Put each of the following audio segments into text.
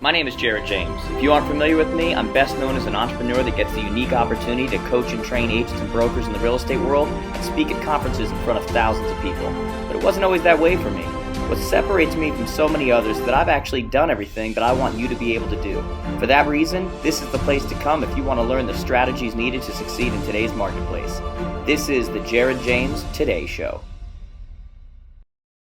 My name is Jared James. If you aren't familiar with me, I'm best known as an entrepreneur that gets the unique opportunity to coach and train agents and brokers in the real estate world and speak at conferences in front of thousands of people. But it wasn't always that way for me. What separates me from so many others is that I've actually done everything that I want you to be able to do. For that reason, this is the place to come if you want to learn the strategies needed to succeed in today's marketplace. This is the Jared James Today Show.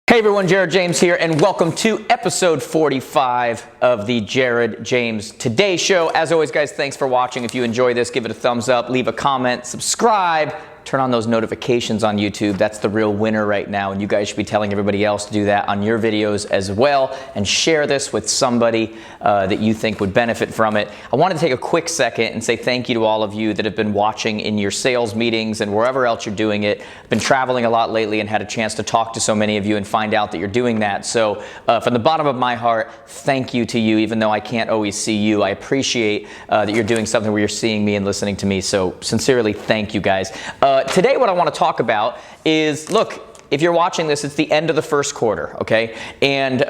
Hey everyone, Jared James here, and welcome to episode 45 of the Jared James Today Show. As always, guys, thanks for watching. If you enjoy this, give it a thumbs up, leave a comment, subscribe, turn on those notifications on YouTube. That's the real winner right now, and you guys should be telling everybody else to do that on your videos as well, and share this with somebody that you think would benefit from it. I want to take a quick second and say thank you to all of you that have been watching in your sales meetings and wherever else you're doing it. I've been traveling a lot lately and had a chance to talk to so many of you and find out that you're doing that. So from the bottom of my heart, thank you to you, even though I can't always see you. I appreciate that you're doing something where you're seeing me and listening to me. So sincerely, thank you guys. Today, what I want to talk about is, look, if you're watching this, it's the end of the first quarter, okay? And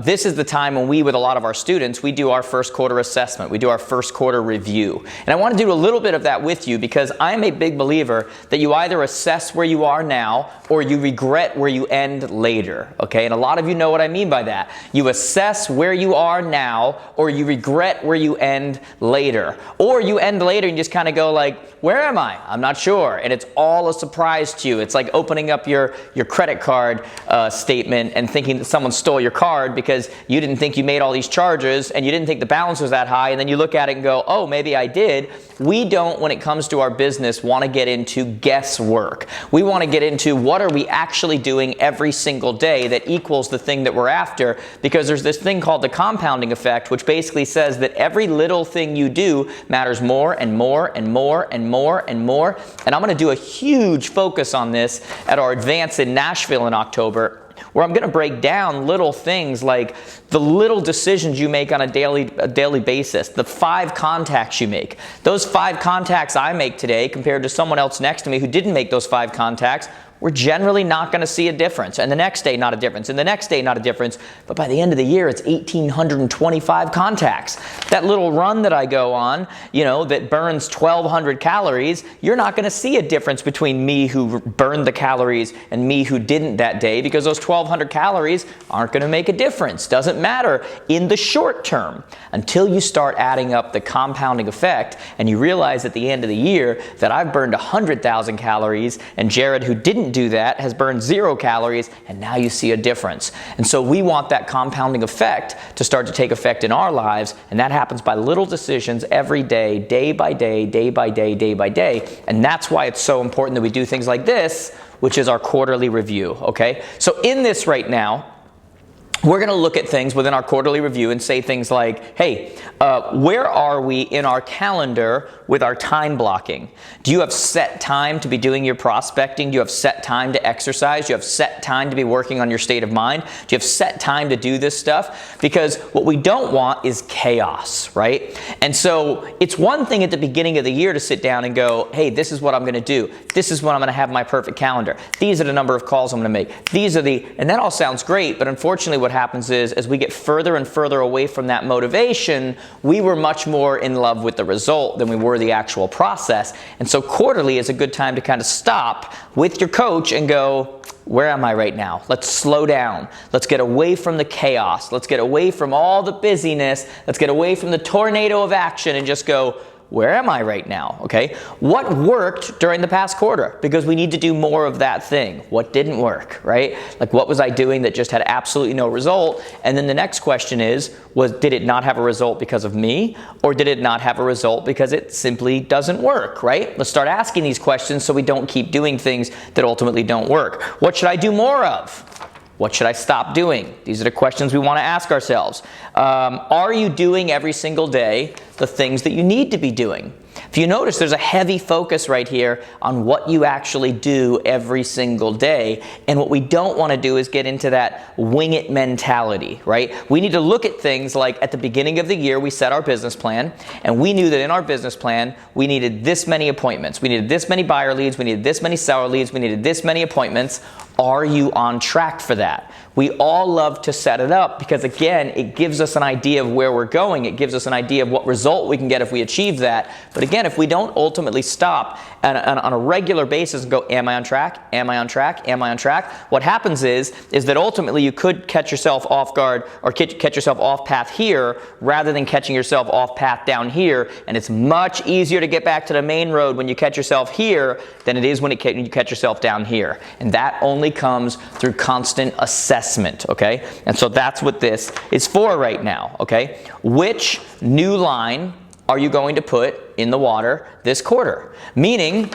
this is the time when we, with a lot of our students, we do our first quarter assessment. We do our first quarter review. And I want to do a little bit of that with you because I'm a big believer that you either assess where you are now or you regret where you end later, okay? And a lot of you know what I mean by that. You assess where you are now or you regret where you end later. Or you end later and just kind of go like, where am I? I'm not sure. And it's all a surprise to you. It's like opening up your credit card statement and thinking that someone stole your card because you didn't think you made all these charges and you didn't think the balance was that high, and then you look at it and go, oh, maybe I did. We don't, when it comes to our business, want to get into guesswork. We want to get into what are we actually doing every single day that equals the thing that we're after, because there's this thing called the compounding effect, which basically says that every little thing you do matters more and more and more and more and more. And I'm going to do a huge focus on this at our Advance in Nashville in October, where I'm going to break down little things like the little decisions you make on a daily basis, the 5 contacts you make. Those 5 contacts I make today compared to someone else next to me who didn't make those 5 contacts, we're generally not going to see a difference. And the next day, not a difference. And the next day, not a difference. But by the end of the year, it's 1,825 contacts. That little run that I go on, you know, that burns 1,200 calories, you're not going to see a difference between me who burned the calories and me who didn't that day, because those 1,200 calories aren't going to make a difference. Doesn't matter in the short term until you start adding up the compounding effect and you realize at the end of the year that I've burned 100,000 calories and Jared, who didn't do that, has burned 0 calories, and now you see a difference. And so we want that compounding effect to start to take effect in our lives, and that happens by little decisions every day, day by day, day by day, day by day. And that's why it's so important that we do things like this, which is our quarterly review, okay? So in this right now, we're going to look at things within our quarterly review and say things like, hey, where are we in our calendar with our time blocking? Do you have set time to be doing your prospecting? Do you have set time to exercise? Do you have set time to be working on your state of mind? Do you have set time to do this stuff? Because what we don't want is chaos, right? And so it's one thing at the beginning of the year to sit down and go, hey, this is what I'm going to do. This is when I'm going to have my perfect calendar. These are the number of calls I'm going to make. And that all sounds great, but unfortunately what happens is as we get further and further away from that motivation, we were much more in love with the result than we were the actual process. And so quarterly is a good time to kind of stop with your coach and go, where am I right now? Let's slow down. Let's get away from the chaos. Let's get away from all the busyness. Let's get away from the tornado of action and just go, where am I right now? Okay. What worked during the past quarter? Because we need to do more of that thing. What didn't work, right? Like what was I doing that just had absolutely no result? And then the next question is, did it not have a result because of me? Or did it not have a result because it simply doesn't work, right? Let's start asking these questions so we don't keep doing things that ultimately don't work. What should I do more of? What should I stop doing? These are the questions we want to ask ourselves. Are you doing every single day the things that you need to be doing? If you notice, there's a heavy focus right here on what you actually do every single day. And what we don't want to do is get into that wing it mentality, right? We need to look at things like at the beginning of the year, we set our business plan, and we knew that in our business plan, we needed this many appointments. We needed this many buyer leads. We needed this many seller leads. We needed this many appointments. Are you on track for that? We all love to set it up because, again, it gives us an idea of where we're going. It gives us an idea of what result we can get if we achieve that. But again, if we don't ultimately stop on a regular basis and go, am I on track? Am I on track? Am I on track? What happens is that ultimately you could catch yourself off guard or catch yourself off path here rather than catching yourself off path down here. And it's much easier to get back to the main road when you catch yourself here than it is when you catch yourself down here. And that only comes through constant assessment, okay? And so that's what this is for right now, okay? Which new line are you going to put in the water this quarter? Meaning,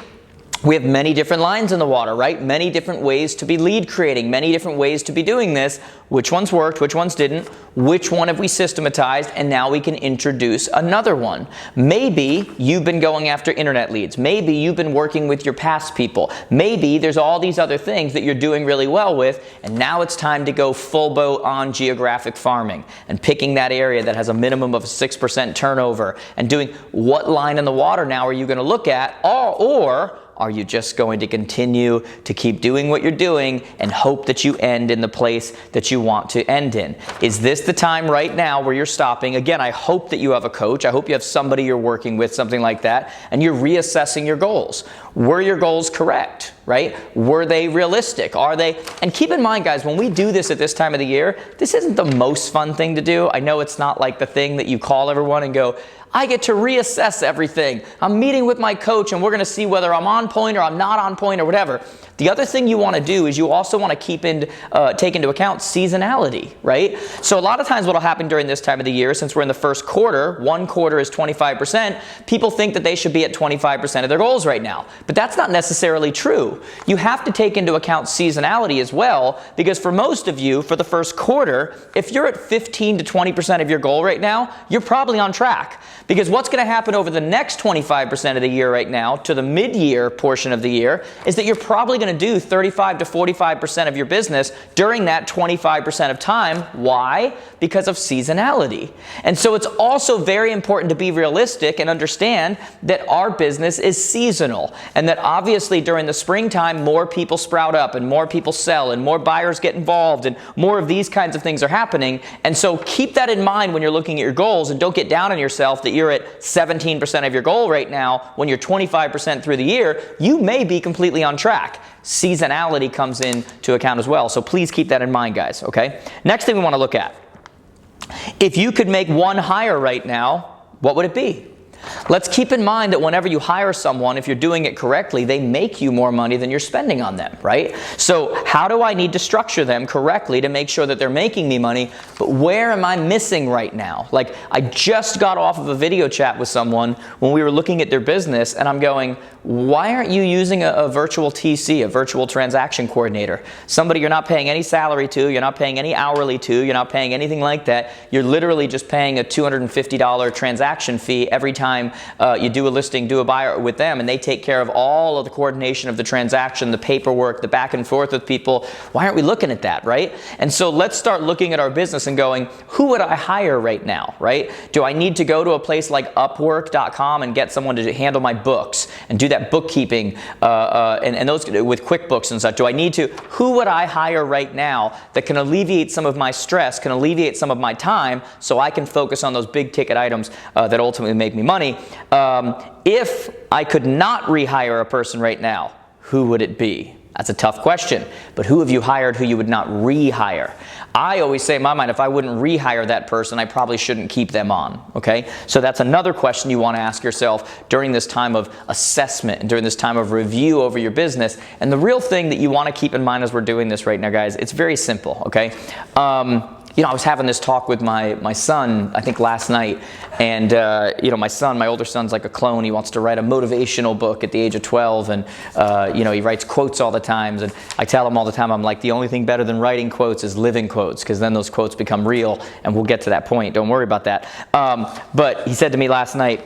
we have many different lines in the water, right? Many different ways to be lead creating, many different ways to be doing this. Which ones worked, which ones didn't, which one have we systematized, and now we can introduce another one. Maybe you've been going after internet leads. Maybe you've been working with your past people. Maybe there's all these other things that you're doing really well with, and now it's time to go full boat on geographic farming and picking that area that has a minimum of 6% turnover and doing what line in the water now are you going to look at, or are you just going to continue to keep doing what you're doing and hope that you end in the place that you want to end in? Is this the time right now where you're stopping? Again, I hope that you have a coach. I hope you have somebody you're working with, something like that, and you're reassessing your goals. Were your goals correct, right? Were they realistic? Are they? And keep in mind, guys, when we do this at this time of the year, this isn't the most fun thing to do. I know it's not like the thing that you call everyone and go, I get to reassess everything. I'm meeting with my coach and we're going to see whether I'm on point or I'm not on point or whatever. The other thing you want to do is you also want to take into account seasonality, right? So a lot of times what will happen during this time of the year, since we're in the first quarter, one quarter is 25%, people think that they should be at 25% of their goals right now. But that's not necessarily true. You have to take into account seasonality as well, because for most of you, for the first quarter, if you're at 15 to 20% of your goal right now, you're probably on track. Because what's going to happen over the next 25% of the year right now, to the mid-year portion of the year, is that you're probably going to do 35 to 45% of your business during that 25% of time. Why? Because of seasonality. And so it's also very important to be realistic and understand that our business is seasonal, and that obviously during the springtime more people sprout up and more people sell and more buyers get involved and more of these kinds of things are happening. And so keep that in mind when you're looking at your goals, and don't get down on yourself that you're at 17% of your goal right now when you're 25% through the year. You may be completely on track. Seasonality comes into account as well. So please keep that in mind, guys, okay? Next thing we want to look at. If you could make one hire right now, what would it be? Let's keep in mind that whenever you hire someone, if you're doing it correctly, they make you more money than you're spending on them, right? So how do I need to structure them correctly to make sure that they're making me money? But where am I missing right now? Like, I just got off of a video chat with someone when we were looking at their business, and I'm going, why aren't you using a virtual TC, a virtual transaction coordinator? Somebody you're not paying any salary to, you're not paying any hourly to, you're not paying anything like that. You're literally just paying a $250 transaction fee every time you do a listing, do a buyer with them, and they take care of all of the coordination of the transaction, the paperwork, the back and forth with people. Why aren't we looking at that, right? And so let's start looking at our business and going, who would I hire right now, right? Do I need to go to a place like Upwork.com and get someone to handle my books and do that bookkeeping and those with QuickBooks and such? Do I need to? Who would I hire right now that can alleviate some of my stress, can alleviate some of my time, so I can focus on those big ticket items that ultimately make me money? If I could not rehire a person right now, who would it be? That's a tough question. But who have you hired who you would not rehire? I always say in my mind, if I wouldn't rehire that person, I probably shouldn't keep them on, okay? So that's another question you want to ask yourself during this time of assessment and during this time of review over your business. And the real thing that you want to keep in mind as we're doing this right now, guys, it's very simple, okay? You know, I was having this talk with my son, I think last night, and you know, my older son's like a clone. He wants to write a motivational book at the age of 12, and you know, he writes quotes all the time, and I tell him all the time, I'm like, the only thing better than writing quotes is living quotes, because then those quotes become real, and we'll get to that point. Don't worry about that. But he said to me last night,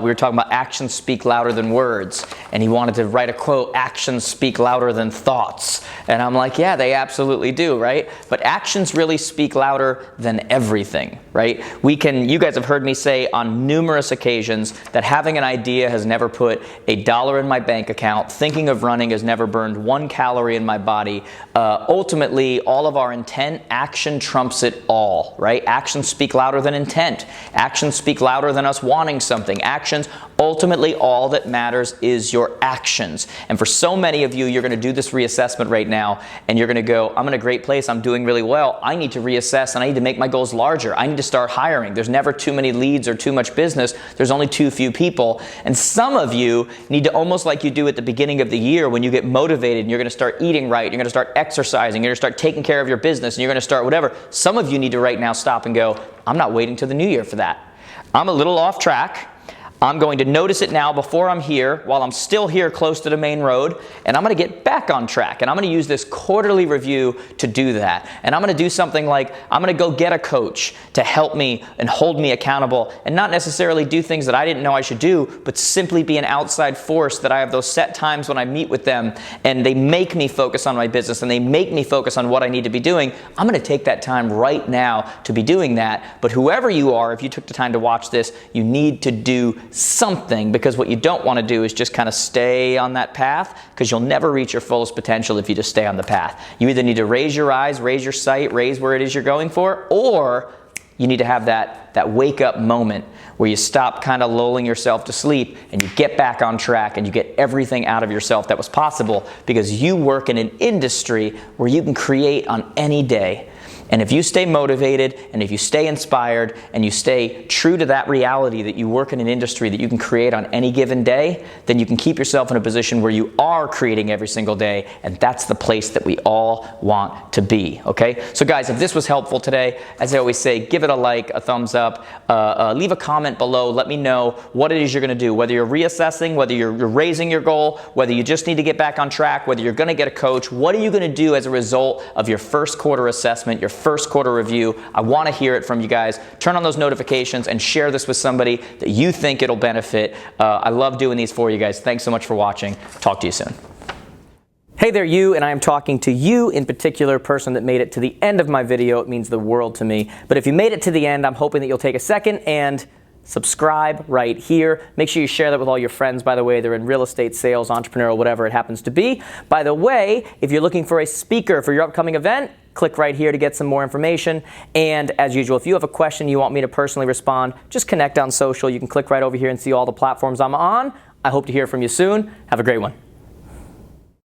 we were talking about actions speak louder than words, and he wanted to write a quote, actions speak louder than thoughts. And I'm like, yeah, they absolutely do, right? But actions really speak louder than everything, right? You guys have heard me say on numerous occasions that having an idea has never put $1 in my bank account, thinking of running has never burned 1 calorie in my body. Ultimately, all of our intent, action trumps it all, right? Actions speak louder than intent. Actions speak louder than us wanting something. Actions, ultimately, all that matters is your actions. And for so many of you, you're going to do this reassessment right now, and you're going to go, I'm in a great place, I'm doing really well, I need to reassess and I need to make my goals larger. I need to start hiring. There's never too many leads or too much business. There's only too few people. And some of you need to, almost like you do at the beginning of the year when you get motivated and you're going to start eating right, you're going to start exercising, you're going to start taking care of your business, and you're going to start whatever. Some of you need to right now stop and go, I'm not waiting till the new year for that. I'm a little off track. I'm going to notice it now before I'm here, while I'm still here close to the main road, and I'm going to get back on track. And I'm going to use this quarterly review to do that. And I'm going to do something like, I'm going to go get a coach to help me and hold me accountable, and not necessarily do things that I didn't know I should do, but simply be an outside force that I have those set times when I meet with them, and they make me focus on my business, and they make me focus on what I need to be doing. I'm going to take that time right now to be doing that. But whoever you are, if you took the time to watch this, you need to do something, because what you don't want to do is just kind of stay on that path, because you'll never reach your fullest potential if you just stay on the path. You either need to raise your eyes, raise your sight, raise where it is you're going for, or you need to have that wake up moment where you stop kind of lulling yourself to sleep and you get back on track and you get everything out of yourself that was possible, because you work in an industry where you can create on any day. And if you stay motivated, and if you stay inspired, and you stay true to that reality that you work in an industry that you can create on any given day, then you can keep yourself in a position where you are creating every single day, and that's the place that we all want to be, okay? So guys, if this was helpful today, as I always say, give it a like, a thumbs up, leave a comment below, let me know what it is you're gonna do, whether you're reassessing, whether you're raising your goal, whether you just need to get back on track, whether you're gonna get a coach. What are you gonna do as a result of your first quarter assessment, your first quarter review? I want to hear it from you guys. Turn on those notifications and share this with somebody that you think it'll benefit. I love doing these for you guys. Thanks so much for watching. Talk to you soon. Hey there, you, and I am talking to you in particular, person that made it to the end of my video. It means the world to me. But if you made it to the end, I'm hoping that you'll take a second and subscribe right here. Make sure you share that with all your friends, by the way. They're in real estate, sales, entrepreneurial, whatever it happens to be. By the way, if you're looking for a speaker for your upcoming event, click right here to get some more information. And as usual, if you have a question you want me to personally respond, just connect on social. You can click right over here and see all the platforms I'm on. I hope to hear from you soon. Have a great one.